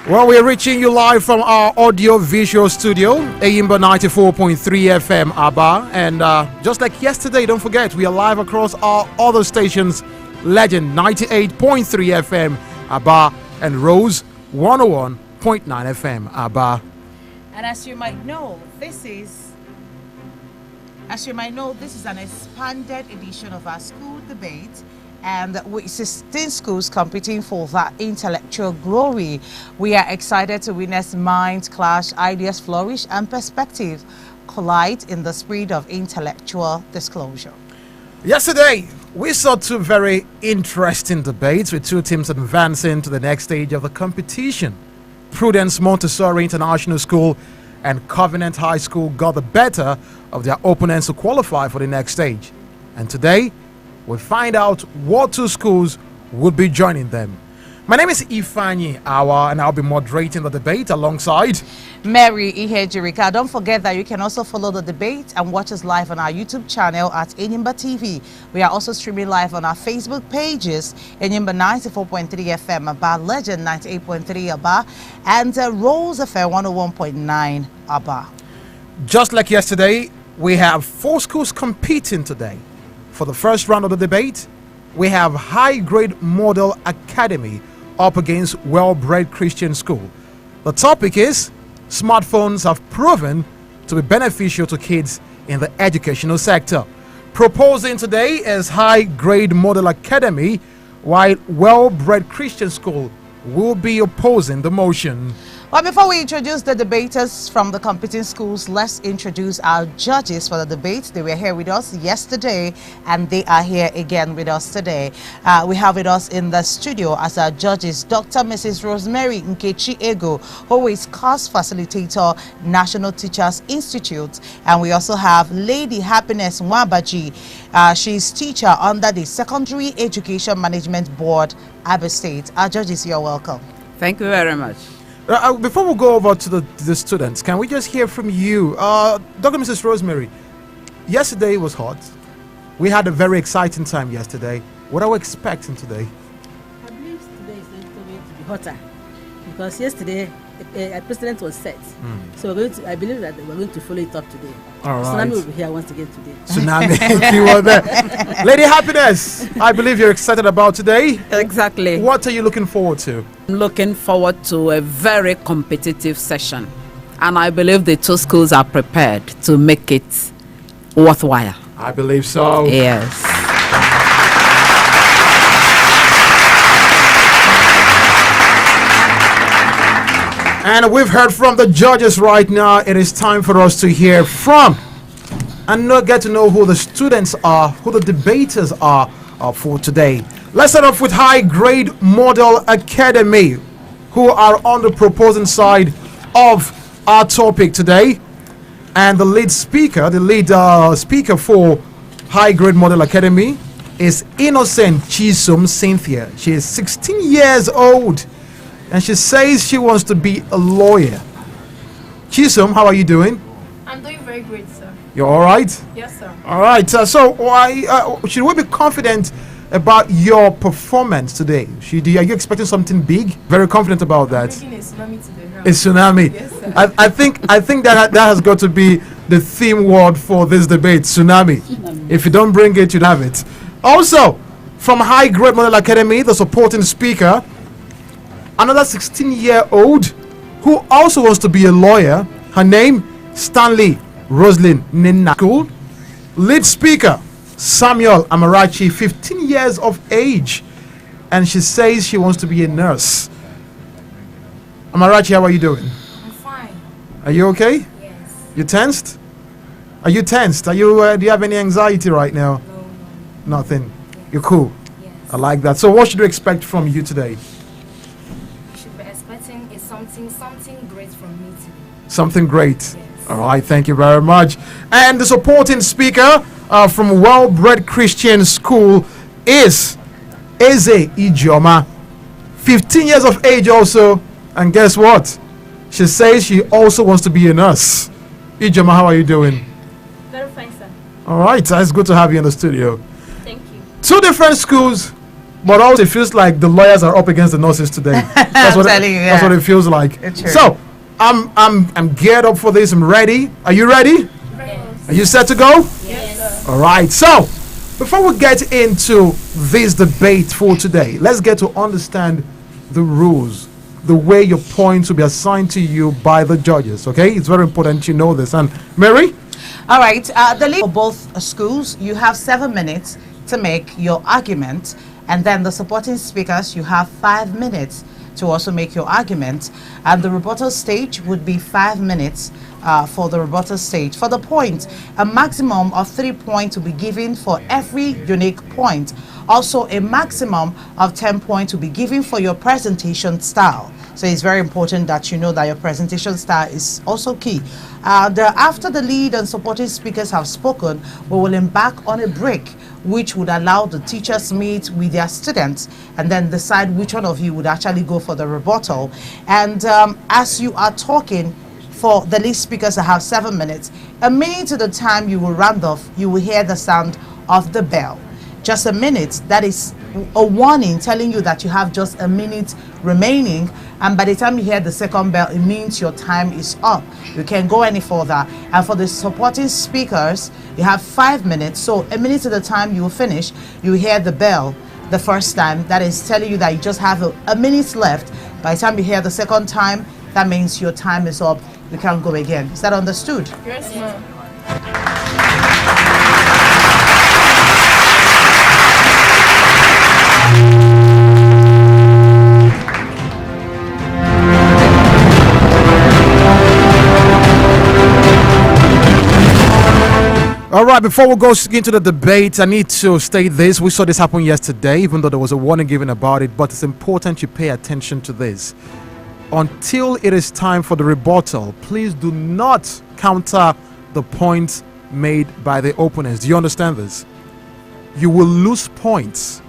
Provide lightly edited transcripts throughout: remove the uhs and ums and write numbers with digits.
Well, we're reaching you live from our audio-visual studio, Enyimba 94.3 FM, Aba. And just like yesterday, don't forget, we are live across our other stations, Legend 98.3 FM, Aba, and Rose 101.9 FM, Aba. And as you might know, this is an expanded edition of our school debate, and with 16 schools competing for that intellectual glory. We are excited to witness minds clash, ideas flourish, and perspective collide in the spirit of intellectual disclosure. Yesterday, we saw two very interesting debates with two teams advancing to the next stage of the competition. Prudence Montessori International School and Covenant High School got the better of their opponents to qualify for the next stage. And today, we'll find out what two schools would be joining them. My name is Ifeanyi Awa, and I'll be moderating the debate alongside Mary Ihejirika. Don't forget that you can also follow the debate and watch us live on our YouTube channel at Enyimba TV. We are also streaming live on our Facebook pages, Enyimba 94.3 FM Aba, Legend 98.3 Aba, and Rose FM 101.9 Aba. Just like yesterday, we have four schools competing today. For the first round of the debate, we have High Grade Model Academy up against Well-Bred Christian School. The topic is smartphones have proven to be beneficial to kids in the educational sector. Proposing today is High Grade Model Academy, while Well-Bred Christian School will be opposing the motion. But before we introduce the debaters from the competing schools, let's introduce our judges for the debate. They were here with us yesterday, and they are here again with us today. We have with us in the studio as our judges Dr. Mrs. Rosemary Nkechi Ego, who is course facilitator, National Teachers Institute. And we also have Lady Happiness Mwabaji. She's teacher under the Secondary Education Management Board, Abba State. Our judges, you're welcome. Thank you very much. Before we go over to the students, can we just hear from you? Dr. Mrs. Rosemary, yesterday was hot. We had a very exciting time yesterday. What are we expecting today? I believe today is going to be hotter because yesterday a precedent was set. So I believe that we're going to follow it up today. All right. Tsunami will be here once again today. Tsunami, if you were there. Lady Happiness, I believe you're excited about today. Exactly. What are you looking forward to? I'm looking forward to a very competitive session, and I believe the two schools are prepared to make it worthwhile. I believe so. Yes. And we've heard from the judges right now. It is time for us to hear from and get to know who the students are, who the debaters are for today. Let's start off with High Grade Model Academy, who are on the proposing side of our topic today. And the lead speaker for High Grade Model Academy is Innocent Chisum Cynthia. She is 16 years old, and she says she wants to be a lawyer. Chisum, how are you doing? I'm doing very great, sir. You're all right? Yes, sir. All right. So why should we be confident about your performance today? Are you expecting something big? Very confident about that. I'm bringing a tsunami to the ground. A tsunami. Yes, sir. I think that has got to be the theme word for this debate. Tsunami. If you don't bring it, you'd have it. Also, from High Grade Model Academy, the supporting speaker, another 16-year-old who also wants to be a lawyer. Her name, Stanley Roslyn Nina School. Lead speaker, Samuel Amarachi, 15 years of age, and she says she wants to be a nurse. Amarachi, how are you doing? I'm fine. Are you okay? Yes. You tensed? Are you tensed? Are you? Do you have any anxiety right now? No. Nothing. Yes. You're cool. Yes. I like that. So what should we expect from you today? You should be expecting something great from me today. Something great. Yes. All right, thank you very much. And the supporting speaker from Well-Bred Christian School is Eze Ijoma, 15 years of age also. And guess what? She says she also wants to be a nurse. Ijoma, how are you doing? Very fine, sir. All right, it's good to have you in the studio. Thank you. Two different schools, but also it feels like the lawyers are up against the nurses today. That's what telling you, that's yeah. what it feels like. It's true. So I'm geared up for this. I'm ready. Are you ready? Are you set to go? Yes. All right. So before we get into this debate for today, let's get to understand the rules, the way your points will be assigned to you by the judges. Okay, it's very important you know this. And Mary, All right, the lead for both schools, you have 7 minutes to make your argument, and then the supporting speakers, you have 5 minutes to also make your argument, and the rebuttal stage would be 5 minutes for the rebuttal stage. For the point, a maximum of 3 points will be given for every unique point. Also, a maximum of 10 points will be given for your presentation style. So it's very important that you know that your presentation style is also key. After the lead and supporting speakers have spoken, we will embark on a break, which would allow the teachers meet with their students and then decide which one of you would actually go for the rebuttal. And as you are talking, for the lead speakers to have 7 minutes, a minute to the time you will round off, you will hear the sound of the bell. Just a minute, that is a warning telling you that you have just a minute remaining, and by the time you hear the second bell, it means your time is up. You can't go any further. And for the supporting speakers, you have 5 minutes, so a minute to the time you will finish, you hear the bell the first time, that is telling you that you just have a minute left. By the time you hear the second time, that means your time is up. You can't go again. Is that understood? Yes, ma'am. all right, before we go into the debate, I need to state this. We saw this happen yesterday, even though there was a warning given about it, but it's important you pay attention to this. Until it is time for the rebuttal, please do not counter the points made by the opponents. Do you understand this? You will lose points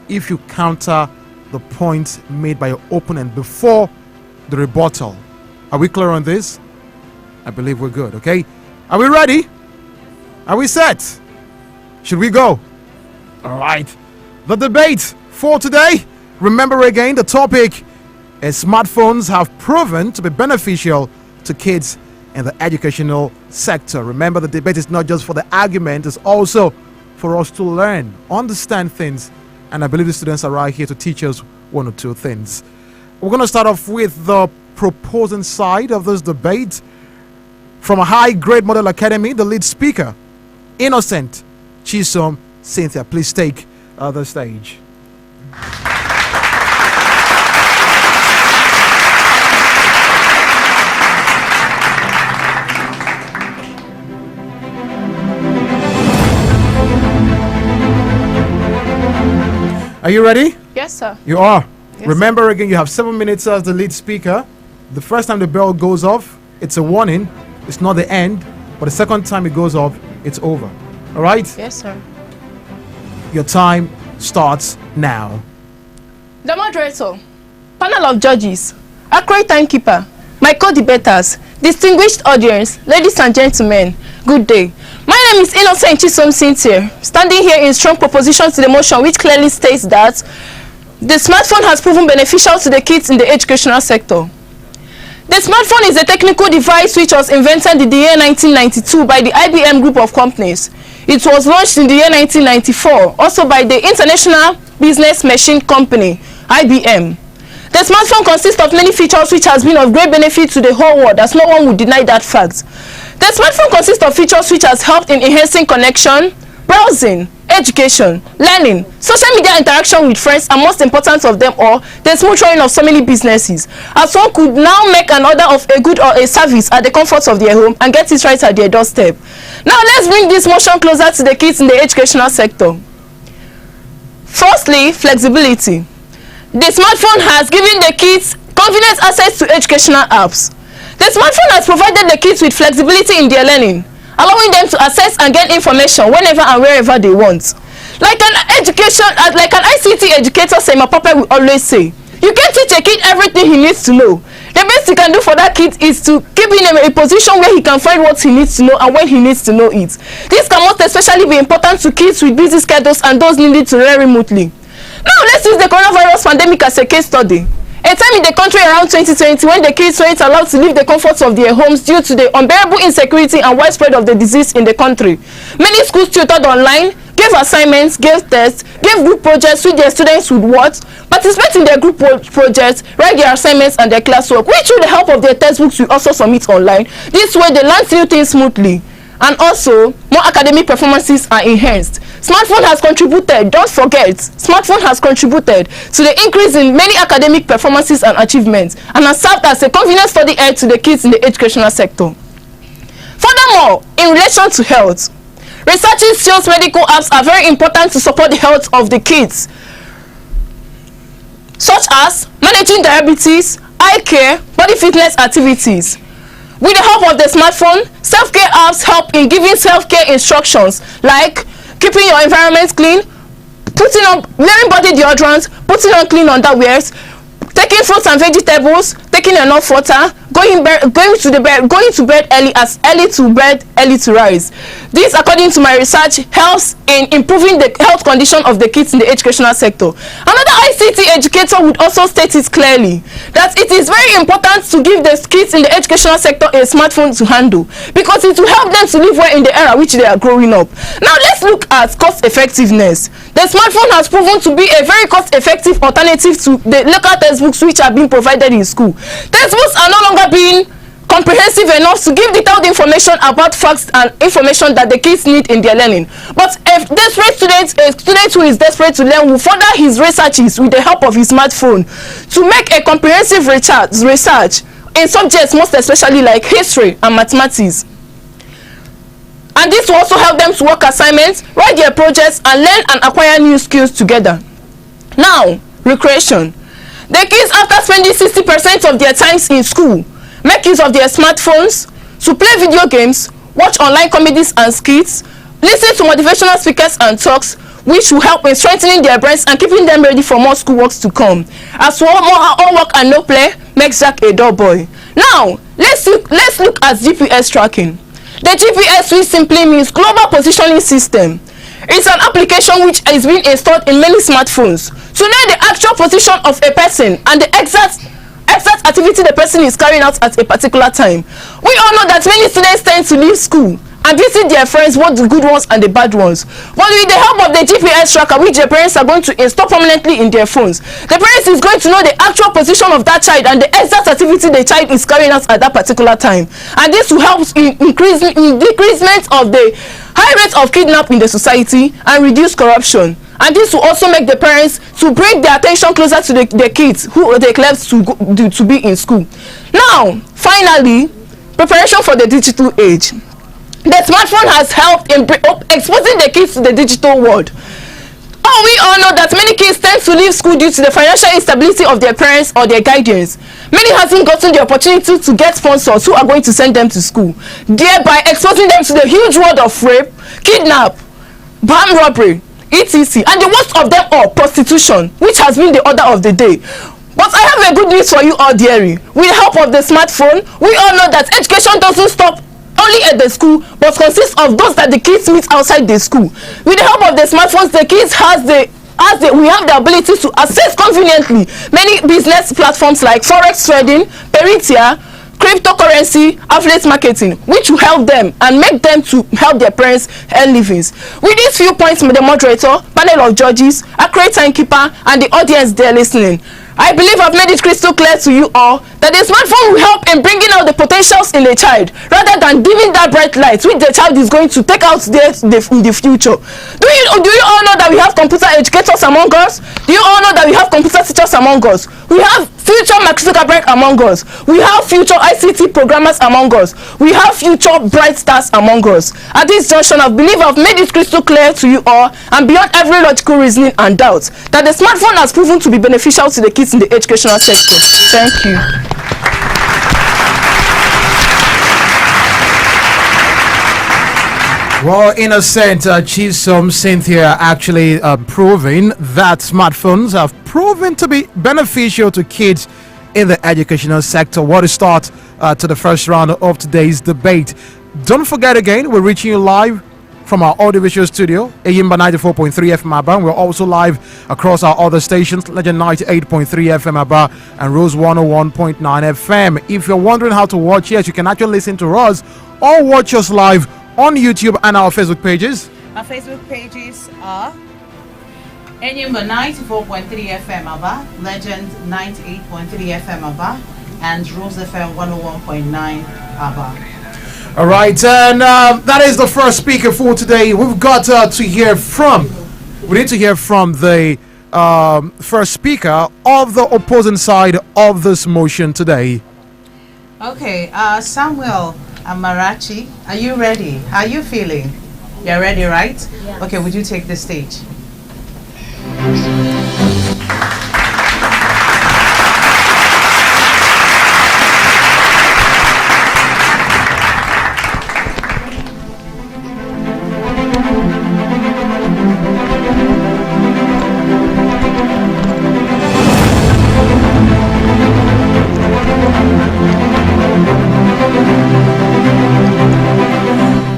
if you counter the points made by your opponent before the rebuttal. Are we clear on this? I believe we're good, okay? Are we ready? Are we set? Should we go? All right. The debate for today. Remember again, the topic is smartphones have proven to be beneficial to kids in the educational sector. Remember, the debate is not just for the argument, it's also for us to learn, understand things, and I believe the students are right here to teach us one or two things. We're going to start off with the proposing side of this debate. From a high-grade model academy, the lead speaker, Innocent Chisom Cynthia. Please take the stage. Are you ready? Yes, sir. You are. Yes, Remember again, you have 7 minutes as the lead speaker. The first time the bell goes off, it's a warning. It's not the end. But the second time it goes off, it's over. All right? Yes, sir. Your time starts now. The moderator, panel of judges, accurate timekeeper, my co-debaters, distinguished audience, ladies and gentlemen, good day. My name is Innocent Chisom Cynthia, standing here in strong proposition to the motion which clearly states that the smartphone has proven beneficial to the kids in the educational sector. The smartphone is a technical device which was invented in the year 1992 by the IBM group of companies. It was launched in the year 1994, also by the International Business Machine Company, IBM. The smartphone consists of many features which has been of great benefit to the whole world, as no one would deny that fact. The smartphone consists of features which has helped in enhancing connection, browsing, education, learning, social media interaction with friends, and most important of them all, the smooth running of so many businesses, as one could now make an order of a good or a service at the comfort of their home and get it right at their doorstep. Now let's bring this motion closer to the kids in the educational sector. Firstly, flexibility. The smartphone has given the kids convenient access to educational apps. The smartphone has provided the kids with flexibility in their learning, allowing them to access and get information whenever and wherever they want. Like an ICT educator, Sema Papa will always say, you can't teach a kid everything he needs to know. The best you can do for that kid is to keep him in a position where he can find what he needs to know and when he needs to know it. This can most especially be important to kids with busy schedules and those needing to learn remotely. Now let's use the coronavirus pandemic as a case study. A time in the country around 2020 when the kids weren't allowed to leave the comforts of their homes due to the unbearable insecurity and widespread of the disease in the country. Many schools tutored online, gave assignments, gave tests, gave group projects which their students would watch, participate in their group projects, write their assignments and their classwork, which with the help of their textbooks will also submit online. This way they learn new things smoothly. And also, more academic performances are enhanced. Smartphone has contributed, don't forget, smartphone has contributed to the increase in many academic performances and achievements and has served as a convenient study aid to the kids in the educational sector. Furthermore, in relation to health, researchers shows medical apps are very important to support the health of the kids, such as managing diabetes, eye care, body fitness activities. With the help of the smartphone, self-care apps help in giving self-care instructions like keeping your environment clean, wearing body deodorant, putting on clean underwears, taking fruits and vegetables, taking enough water, going to bed early to rise. This, according to my research, helps in improving the health condition of the kids in the educational sector. Another ICT educator would also state it clearly that it is very important to give the kids in the educational sector a smartphone to handle because it will help them to live well in the era which they are growing up. Now let's look at cost effectiveness. The smartphone has proven to be a very cost effective alternative to the local textbooks which are being provided in school. Textbooks are no longer being comprehensive enough to give detailed information about facts and information that the kids need in their learning. But a student who is desperate to learn will further his researches with the help of his smartphone to make a comprehensive research in subjects most especially like history and mathematics. And this will also help them to work assignments, write their projects, and learn and acquire new skills together. Now, recreation. The kids, after spending 60% of their times in school, make use of their smartphones to play video games, watch online comedies and skits, listen to motivational speakers and talks, which will help in strengthening their brains and keeping them ready for more schoolwork to come. As for all work and no play makes Jack a dull boy. Now, let's look at GPS tracking. The GPS, which simply means Global Positioning System, it's an application which is being installed in many smartphones to know the actual position of a person and the exact activity the person is carrying out at a particular time. We all know that many students tend to leave school and visit their friends, both the good ones and the bad ones. But with the help of the GPS tracker, which their parents are going to install permanently in their phones, the parents is going to know the actual position of that child and the exact activity the child is carrying out at that particular time. And this will help in decreasement of the high rate of kidnap in the society and reduce corruption. And this will also make the parents to bring their attention closer to the kids who they left to be in school. Now, finally, preparation for the digital age. The smartphone has helped in exposing the kids to the digital world. We all know that many kids tend to leave school due to the financial instability of their parents or their guardians. Many hasn't gotten the opportunity to get sponsors who are going to send them to school, thereby exposing them to the huge world of rape, kidnap, bank robbery, etc. And the worst of them all, prostitution, which has been the order of the day. But I have a good news for you all, dearie. With the help of the smartphone, we all know that education doesn't stop only at the school but consists of those that the kids meet outside the school. With the help of the smartphones, the kids we have the ability to access conveniently many business platforms like forex trading, peritia, cryptocurrency, affiliate marketing, which will help them and make them to help their parents earn livings. With these few points, the moderator, panel of judges, accurate timekeeper, and the audience there listening, I believe I've made it crystal clear to you all that the smartphone will help in bringing out the potentials in the child rather than giving that bright light which the child is going to take out in the future. Do you all know that we have computer educators among us? Do you all know that we have computer teachers among us? We have future Mark Zuckerberg among us. We have future ICT programmers among us. We have future bright stars among us. At this junction, I believe I've made it crystal clear to you all and beyond every logical reasoning and doubt that the smartphone has proven to be beneficial to the kids in the educational sector. Thank you. Well, in a sense, Chisom Cynthia actually proving that smartphones have proven to be beneficial to kids in the educational sector. What a start to the first round of today's debate. Don't forget again, we're reaching you live from from our audiovisual studio, Enyimba 94.3 FM Aba. We're also live across our other stations, Legend 98.3 FM Aba and Rose 101.9 FM. If you're wondering how to watch, yes, you can actually listen to us or watch us live on YouTube and our Facebook pages. Our Facebook pages are Enyimba 94.3 FM Aba, Legend 98.3 FM Aba, and Rose FM 101.9 Aba. All right, and that is the first speaker for today. We've got to hear from. We need to hear from the first speaker of the opposing side of this motion today. Okay, Samuel Amarachi, are you ready? How are you feeling? You're ready, right? Yes. Okay, would you take the stage?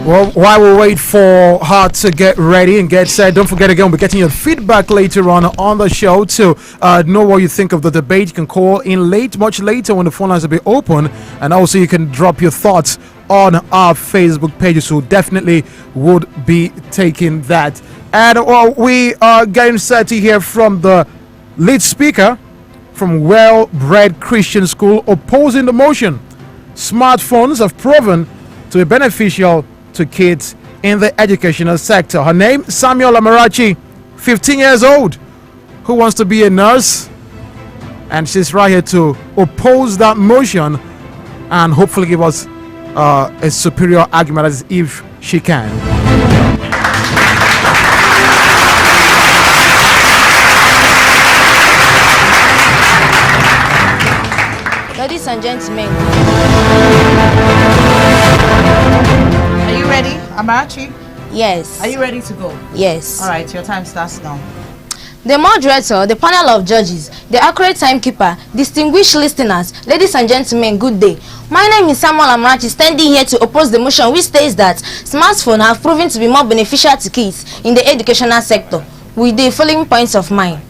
Well, while we wait for her to get ready and get set, don't forget again, we'll be getting your feedback later on the show to know what you think of the debate. You can call in much later when the phone lines will be open, and also you can drop your thoughts on our Facebook page. So definitely would be taking that. And we are getting set to hear from the lead speaker from Well-Bred Christian School opposing the motion. Smartphones have proven to be beneficial to kids in the educational sector. Her name, Samuel Amarachi, 15 years old, who wants to be a nurse, and she's right here to oppose that motion and hopefully give us a superior argument as if she can. Ladies and gentlemen, Are you ready, Amarachi? yes. Are you ready to go? Yes. All right, your time starts now. The moderator, the panel of judges, the accurate timekeeper, distinguished listeners, ladies and gentlemen, good day. My name is Samuel Amarachi, standing here to oppose the motion which states that smartphones have proven to be more beneficial to kids in the educational sector, with the following points of mine.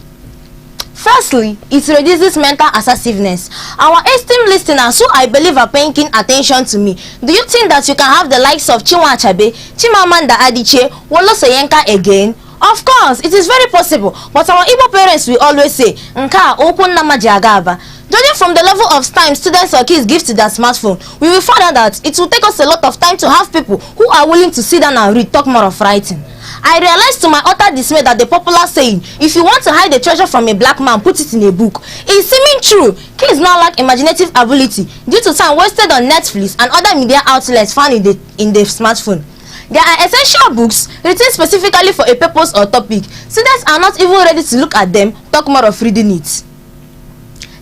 Firstly, it reduces mental assertiveness. Our esteemed listeners who I believe are paying keen attention to me, do you think that you can have the likes of Chinua Achebe, Chimamanda Adichie, Wolo Soyinka again? Of course, it is very possible, but our Igbo parents will always say, Nka okun nama jagaba. Judging from the level of time students or kids give to their smartphone, we will find out that it will take us a lot of time to have people who are willing to sit down and read, talk more of writing. I realized to my utter dismay that the popular saying, if you want to hide a treasure from a black man, put it in a book, is seeming true. Kids now lack imaginative ability due to time wasted on Netflix and other media outlets found in the smartphone. There are essential books written specifically for a purpose or topic. Students are not even ready to look at them, talk more of reading it.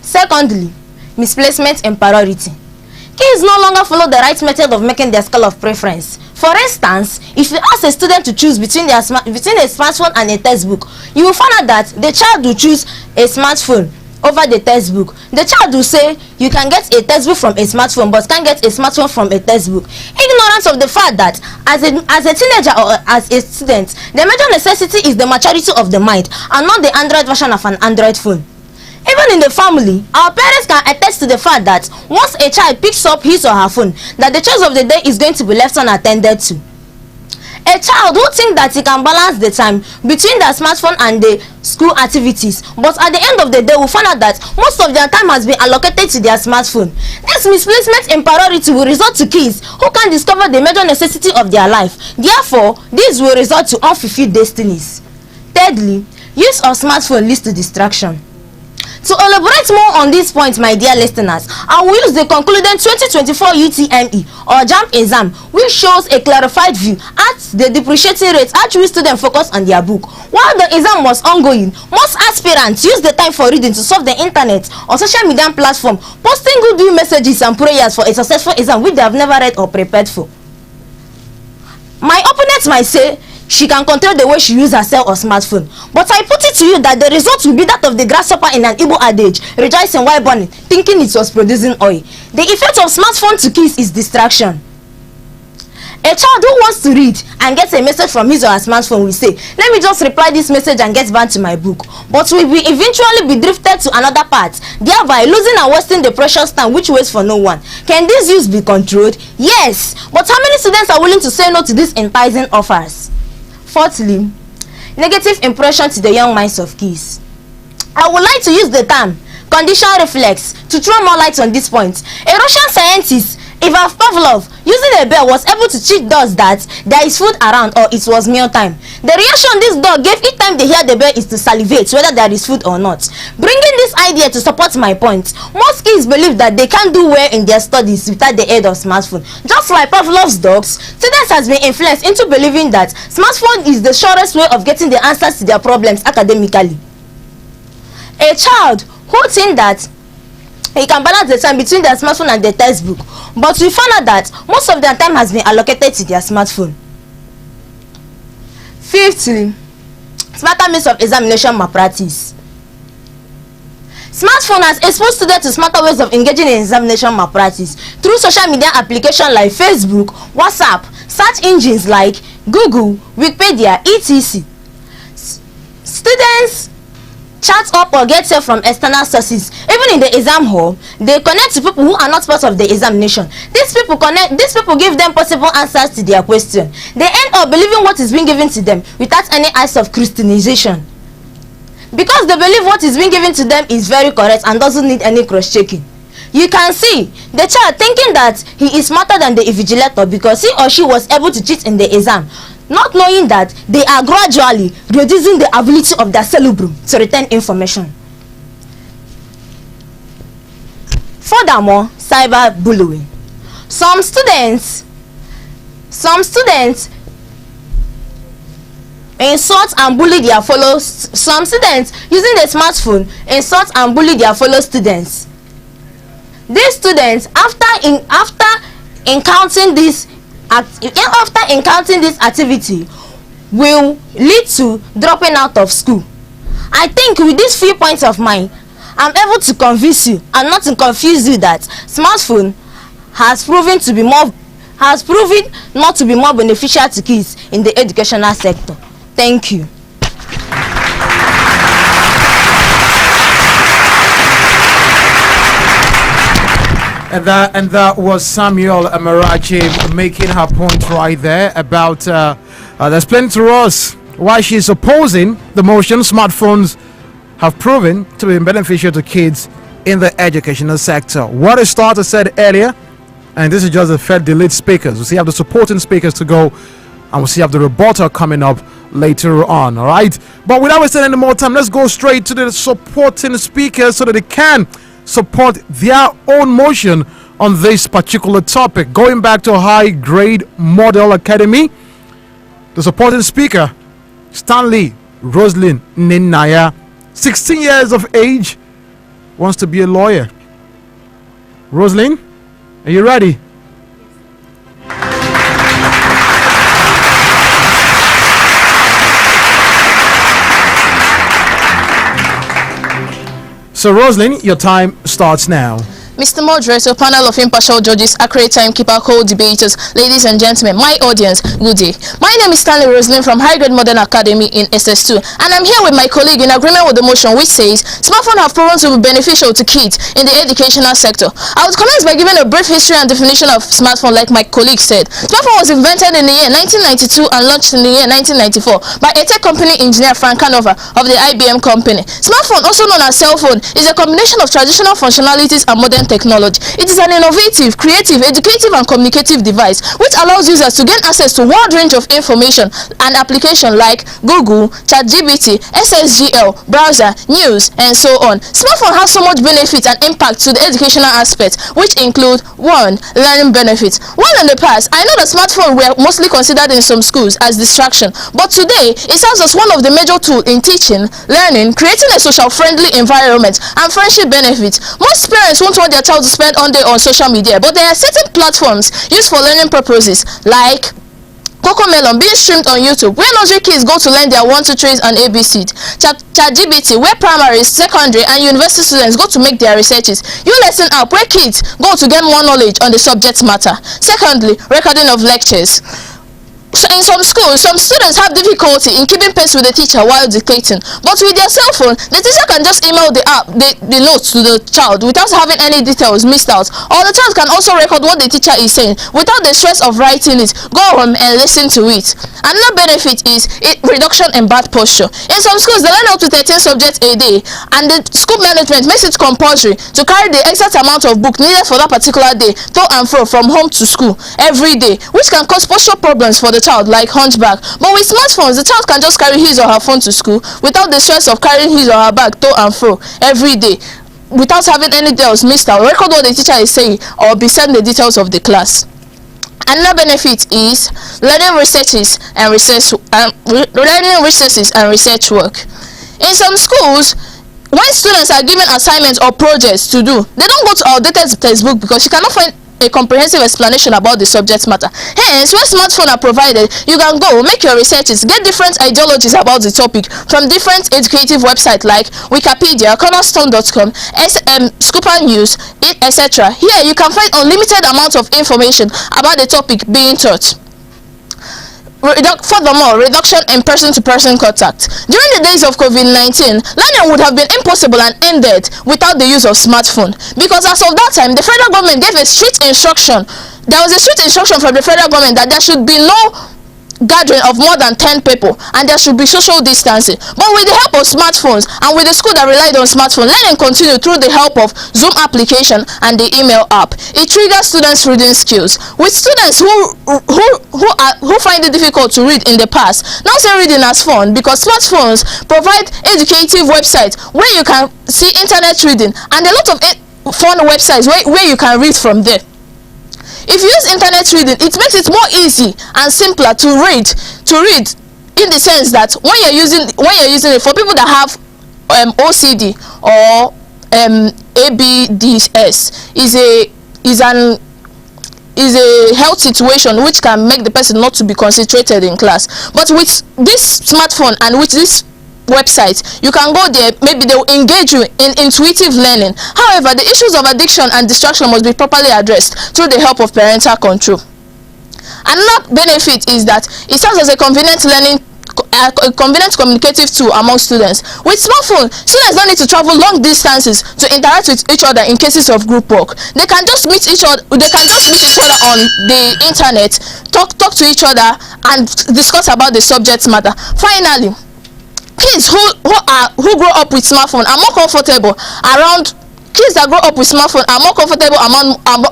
Secondly, misplacement and priority. Kids no longer follow the right method of making their scale of preference. For instance, if you ask a student to choose between a smartphone and a textbook, you will find out that the child will choose a smartphone over the textbook. The child will say, you can get a textbook from a smartphone but can't get a smartphone from a textbook. Ignorance of the fact that as a teenager or as a student, the major necessity is the maturity of the mind and not the Android version of an Android phone. Even in the family, our parents can attest to the fact that once a child picks up his or her phone, that the choice of the day is going to be left unattended to. A child who thinks that he can balance the time between their smartphone and the school activities, but at the end of the day will find out that most of their time has been allocated to their smartphone. This misplacement in priority will result to kids who can't discover the major necessity of their life. Therefore, this will result to unfulfilled destinies. Thirdly, use of smartphone leads to distraction. To elaborate more on this point, my dear listeners, I will use the concluded 2024 UTME or JAMB exam, which shows a clarified view at the depreciating rate at which students focus on their book. While the exam was ongoing, most aspirants used the time for reading to surf the internet or social media platform, posting goodwill messages and prayers for a successful exam which they have never read or prepared for. My opponents might say she can control the way she uses her cell or smartphone, but I put it to you that the result will be that of the grasshopper in an Igbo adage, rejoicing while burning, thinking it was producing oil. The effect of smartphone to kids is distraction. A child who wants to read and gets a message from his or her smartphone will say, let me just reply this message and get back to my book, but will be eventually be drifted to another part, thereby losing and wasting the precious time which waits for no one. Can this use be controlled? Yes, but how many students are willing to say no to these enticing offers? Fourthly, negative impression to the young minds of kids. I would like to use the term conditional reflex to throw more light on this point. A Russian scientist, Ivan Pavlov, using a bell, was able to check dogs that there is food around or it was meal time. The reaction this dog gave each time they hear the bell is to salivate whether there is food or not. Bringing this idea to support my point, most kids believe that they can't do well in their studies without the aid of smartphone. Just like Pavlov's dogs, students has been influenced into believing that smartphone is the surest way of getting the answers to their problems academically. A child who think that he can balance the time between their smartphone and their textbook, but we found out that most of their time has been allocated to their smartphone. Fifthly, smarter means of examination malpractice. Smartphone has exposed students to smarter ways of engaging in examination malpractice through social media applications like Facebook, WhatsApp, search engines like Google, Wikipedia, etc. Students chat up or get help from external sources. Even in the exam hall, they connect to people who are not part of the examination. These people give them possible answers to their question. They end up believing what is being given to them without any acts of Christianization, because they believe what is being given to them is very correct and doesn't need any cross-checking. You can see the child thinking that he is smarter than the invigilator because he or she was able to cheat in the exam, not knowing that they are gradually reducing the ability of their cerebrum to retain information. Furthermore, cyberbullying. Some students insult and bully their fellow. Some students using the smartphone insult and bully their fellow students. These students, after encountering this activity, will lead to dropping out of school. I think with these few points of mine, I'm able to convince you and not to confuse you that smartphone has proven not to be more beneficial to kids in the educational sector. Thank you. And that was Samuel Amarachi making her point right there about explaining to us why she's opposing the motion smartphones have proven to be beneficial to kids in the educational sector. What a starter said earlier, and this is just the Fed delete speakers. We'll see have the supporting speakers to go, and we'll see have the rebuttal coming up later on. All right, but without wasting any more time, let's go straight to the supporting speakers so that they can support their own motion on this particular topic. Going back to High Grade Model Academy, the supporting speaker, Stanley Roslyn Ninaya, 16 years of age, wants to be a lawyer. Roslyn, are you ready? So Roslyn, your time starts now. Mr. Moderator, panel of impartial judges, accurate timekeeper, co-debaters, ladies and gentlemen, my audience, good day. My name is Stanley Roslyn from High Grade Modern Academy in SS2, and I'm here with my colleague in agreement with the motion which says smartphones have proven to be beneficial to kids in the educational sector. I would commence by giving a brief history and definition of smartphone like my colleague said. Smartphone was invented in the year 1992 and launched in the year 1994 by a tech company engineer Frank Canova of the IBM company. Smartphone, also known as cell phone, is a combination of traditional functionalities and modern technology. It is an innovative, creative, educative and communicative device which allows users to gain access to a wide range of information and applications like Google, ChatGPT, SSGL, browser, news and so on. Smartphone has so much benefit and impact to the educational aspect, which include 1. Learning benefits. While in the past, I know that smartphones were mostly considered in some schools as distraction, but today it serves as one of the major tools in teaching, learning, creating a social friendly environment and friendship benefits. Most parents won't want their child to spend all day on social media, but there are certain platforms used for learning purposes like Coco Melon being streamed on YouTube, where nursery kids go to learn their 1, 2, 3s and ABC. ChatGPT, where primary, secondary, and university students go to make their researches. U-Lesson app, where kids go to get more knowledge on the subject matter. Secondly, recording of lectures. So in some schools, some students have difficulty in keeping pace with the teacher while dictating. But with their cell phone, the teacher can just email the notes to the child without having any details missed out. Or the child can also record what the teacher is saying without the stress of writing it. Go home and listen to it. Another benefit is reduction in bad posture. In some schools, they learn up to 13 subjects a day, and the school management makes it compulsory to carry the exact amount of book needed for that particular day to and fro from home to school every day, which can cause posture problems for the child, like hunchback. But with smartphones, the child can just carry his or her phone to school without the stress of carrying his or her bag to and fro every day, without having any details missed out. Record what the teacher is saying or be sent the details of the class. Another benefit is learning researches and research work. In some schools, when students are given assignments or projects to do, they don't go to outdated textbook because you cannot find a comprehensive explanation about the subject matter. Hence, when smartphones are provided, you can go make your researches, get different ideologies about the topic from different educative websites like Wikipedia, Cornerstone.com, Scooper News, etc. Here, you can find unlimited amounts of information about the topic being taught. Furthermore, reduction in person-to-person contact. During the days of COVID-19, learning would have been impossible and ended without the use of smartphone. Because as of that time, the federal government gave a strict instruction. There was a strict instruction from the federal government that there should be no gathering of more than 10 people and there should be social distancing. But with the help of smartphones and with the school that relied on smartphone, learning continued through the help of Zoom application and the email app. It triggers students' reading skills. With students who find it difficult to read in the past, now say reading as fun because smartphones provide educative websites where you can see internet reading and a lot of fun websites where you can read from there. If you use internet reading, it makes it more easy and simpler to read in the sense that when you're using it, for people that have OCD or ABDS, is a health situation which can make the person not to be concentrated in class. But with this smartphone and with this website, you can go there, maybe they will engage you in intuitive learning. However, the issues of addiction and distraction must be properly addressed through the help of parental control. Another benefit is that it serves as a convenient communicative tool among students. With smartphone, students don't need to travel long distances to interact with each other in cases of group work. They can just meet each other on the internet, talk to each other and discuss about the subject matter. Finally, kids who grow up with smartphone are more comfortable around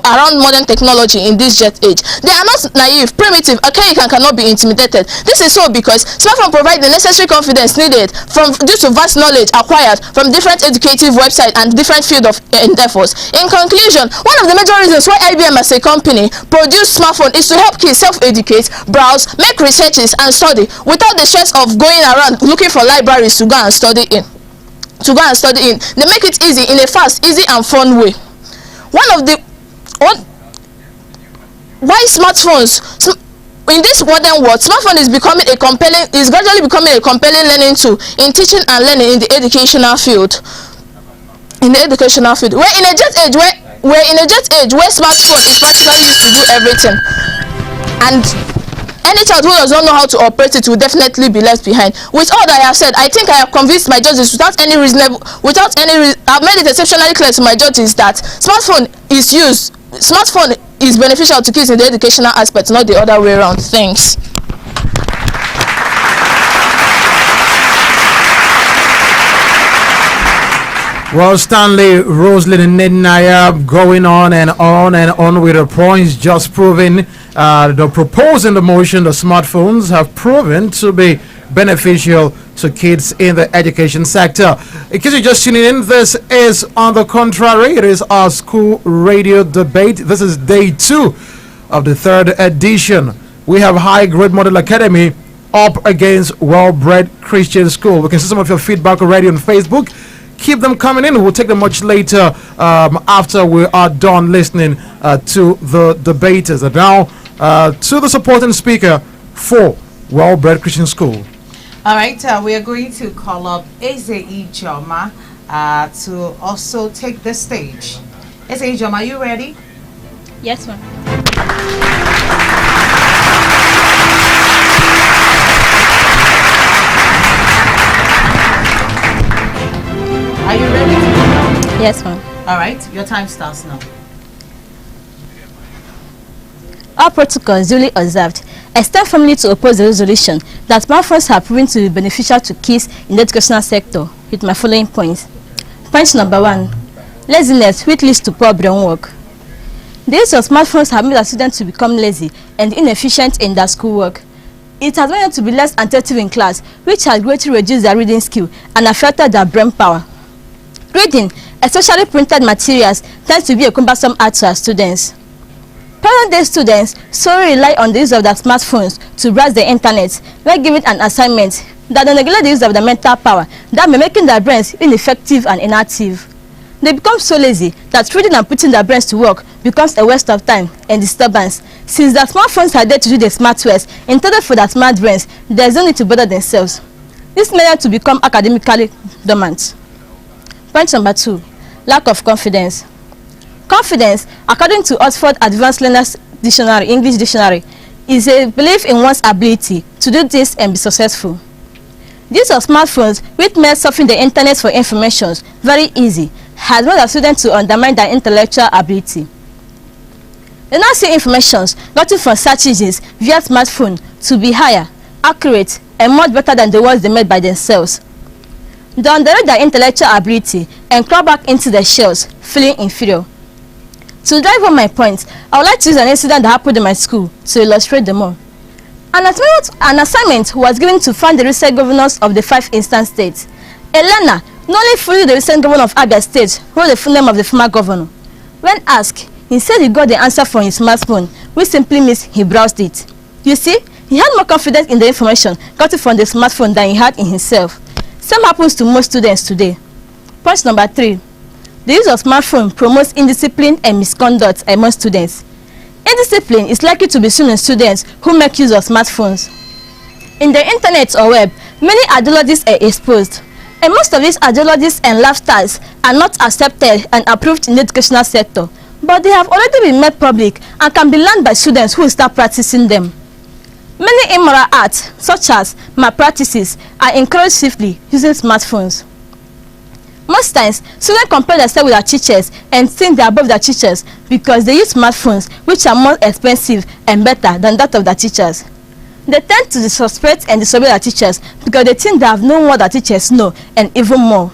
around modern technology in this jet age. They are not naive, primitive, archaic, and cannot be intimidated. This is so because smartphone provide the necessary confidence needed due to vast knowledge acquired from different educative websites and different field of endeavors. In conclusion, one of the major reasons why IBM as a company produce smartphone is to help kids self-educate, browse, make researches, and study without the stress of going around looking for libraries to go and study in. They make it easy in a fast, easy, and fun way. Why smartphones? In this modern world, smartphone is gradually becoming a compelling learning tool in teaching and learning in the educational field. We're in a jet age where smartphone is practically used to do everything, and any child who does not know how to operate it will definitely be left behind. With all that I have said, I think I have convinced my judges I've made it exceptionally clear to my judges that smartphone is beneficial to kids in the educational aspect, not the other way around. Thanks. Well, Stanley, Roslyn, and Nednaya going on and on and on with the points, just proving the proposing the motion, the smartphones have proven to be beneficial to kids in the education sector. In case you're just tuning in, this is On the Contrary. It is our school radio debate. This is day 2 of the 3rd edition. We have High Grade Model Academy up against Well-Bred Christian School. We can see some of your feedback already on Facebook. Keep them coming in. We'll take them much later after we are done listening to the debaters. And now to the supporting speaker for Well-Bred Christian School. All right, we are going to call up Eze Ijoma to also take the stage. Eze Ijoma, are you ready? Yes, ma'am. Are you ready? Yes, ma'am. All right, your time starts now. All protocols duly observed. I stand firmly to oppose the resolution that smartphones have proven to be beneficial to kids in the educational sector with my following points. Point number 1. Laziness, which leads to poor brain work. The use of smartphones have made our students to become lazy and inefficient in their schoolwork. It has made them to be less attentive in class, which has greatly reduced their reading skill and affected their brain power. Reading, especially printed materials, tends to be a cumbersome act to our students. Present-day students solely rely on the use of their smartphones to browse the internet when given an assignment that they neglect the use of their mental power, that may making their brains ineffective and inactive. They become so lazy that reading and putting their brains to work becomes a waste of time and disturbance. Since their smartphones are there to do the smart works intended for their smart brains, there is no need to bother themselves. This made them to become academically dormant. Point number 2. Lack of confidence. Confidence, according to Oxford Advanced Learners Dictionary, English Dictionary, is a belief in one's ability to do this and be successful. The use of smartphones, which makes surfing the internet for information very easy, has made our students to undermine their intellectual ability. They now see information gotten from search engines via smartphone to be higher, accurate, and much better than the ones they made by themselves. They underrate their intellectual ability and crawl back into their shells, feeling inferior. To drive home my point, I would like to use an incident that happened in my school to illustrate them more. An assignment was given to find the recent governors of the 5 eastern states. A learner, not only fully the recent governor of Abia State, wrote the full name of the former governor. When asked, he said he got the answer from his smartphone, which simply means he browsed it. You see, he had more confidence in the information gotten from the smartphone than he had in himself. Same happens to most students today. Point number 3. The use of smartphone promotes indiscipline and misconduct among students. Indiscipline is likely to be seen in students who make use of smartphones. In the internet or web, many ideologies are exposed, and most of these ideologies and lifestyles are not accepted and approved in the educational sector, but they have already been made public and can be learned by students who start practicing them. Many immoral acts, such as malpractices, are encouraged swiftly using smartphones. Most times, students compare themselves with their teachers and think they are above their teachers because they use smartphones which are more expensive and better than that of their teachers. They tend to disrespect and disobey their teachers because they think they have known what their teachers know and even more.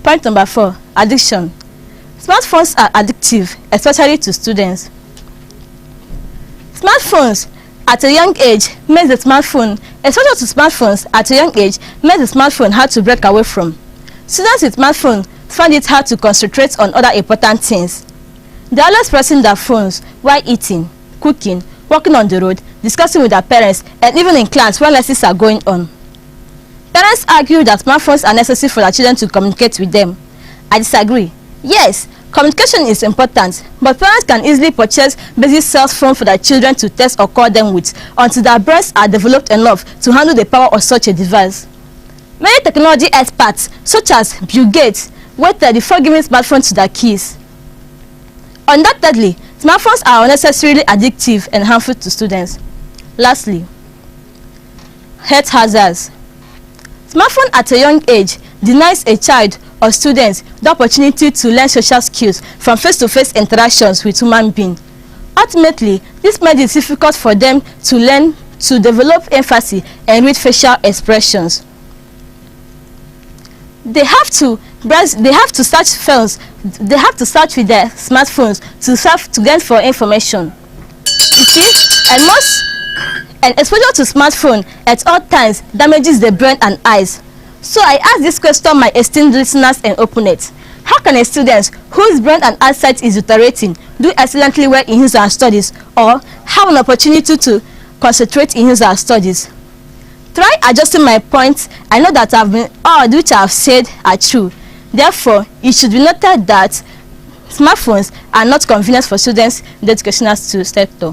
Point number 4. Addiction. Smartphones are addictive, especially to students. Smartphones at a young age makes the smartphone, especially to smartphones at a young age, makes the smartphone hard to break away from. Students with smartphones find it hard to concentrate on other important things. They are always pressing their phones while eating, cooking, walking on the road, discussing with their parents, and even in class when lessons are going on. Parents argue that smartphones are necessary for their children to communicate with them. I disagree. Yes, communication is important, but parents can easily purchase basic cell phones for their children to text or call them with until their brains are developed enough to handle the power of such a device. Many technology experts, such as Bill Gates, waited before giving smartphones to their kids. Undoubtedly, smartphones are unnecessarily addictive and harmful to students. Lastly, health hazards. Smartphone at a young age denies a child or student the opportunity to learn social skills from face-to-face interactions with human beings. Ultimately, this makes it difficult for them to learn to develop empathy and read facial expressions. They have to search phones. They have to search with their smartphones to get for information. You see, and exposure to smartphone at all times damages the brain and eyes. So I ask this question, my esteemed listeners and opponents: how can a student whose brain and eyesight is deteriorating do excellently well in his or her studies, or have an opportunity to concentrate in his or her studies? Try adjusting my points. I know that all which I have said are true. Therefore, it should be noted that smartphones are not convenient for students in the educational sector.